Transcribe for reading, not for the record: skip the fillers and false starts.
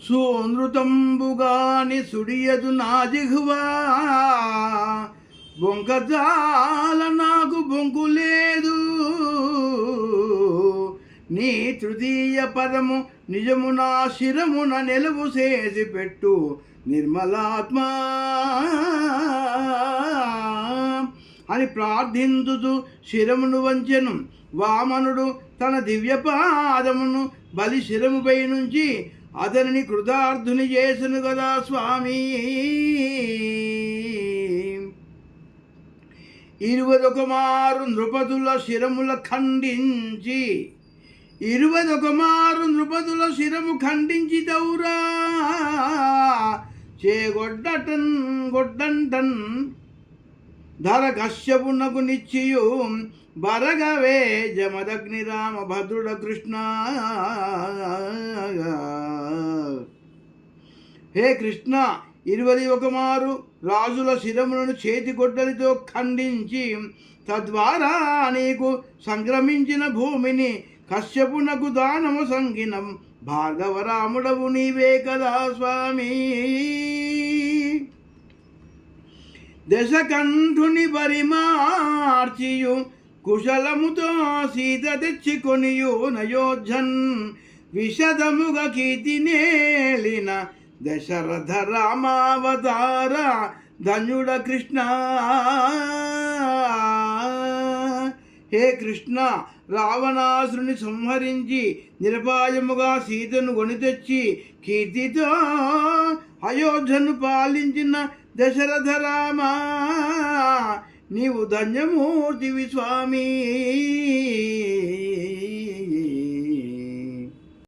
సోనృతంబుగాని సుడియదు నా జిహ్వా, బొంకజాల నాకు బొంకు లేదు. నీ తృతీయ పదము నిజము నా శిరమున నిలువు చేసి పెట్టు నిర్మలాత్మ అని ప్రార్థించుతూ శిరమును వంచెను. వామనుడు తన దివ్యపాదమును బలి శిరముపై నుంచి అతనిని కృతార్థుని చేసను కదా స్వామి. 21 మారు నృపతుల శిరముల ఖండించి 21 మారు నృపతుల శిరము ఖండించి దౌరా గొడ్డంటన్ ధర కశ్యపునకు నిచ్చియు బరగవే జమదగ్ని రామ భద్రుడ కృష్ణ. హే కృష్ణ, 21 మారు రాజుల శిరములను చేతి గొడ్డలితో ఖండించి తద్వారా నీకు సంక్రమించిన భూమిని కశ్యపునకు దానము సంగినం భార్గవరాముడవు నీవే కదా స్వామి. దశకంఠుని పరిమార్చియు కుశలముతో సీత తెచ్చికొనియు నయోధ్యన్ విశదముగా కీర్తినేలిన దశరథ రామావతార ధన్యుడ కృష్ణ. హే కృష్ణ, రావణాసురుని సంహరించి నిరపాయముగా సీతను కొని తెచ్చి కీర్తితో అయోధ్యను పాలించిన దశరథ రామా, నీవు ధన్యమూర్తివి స్వామి.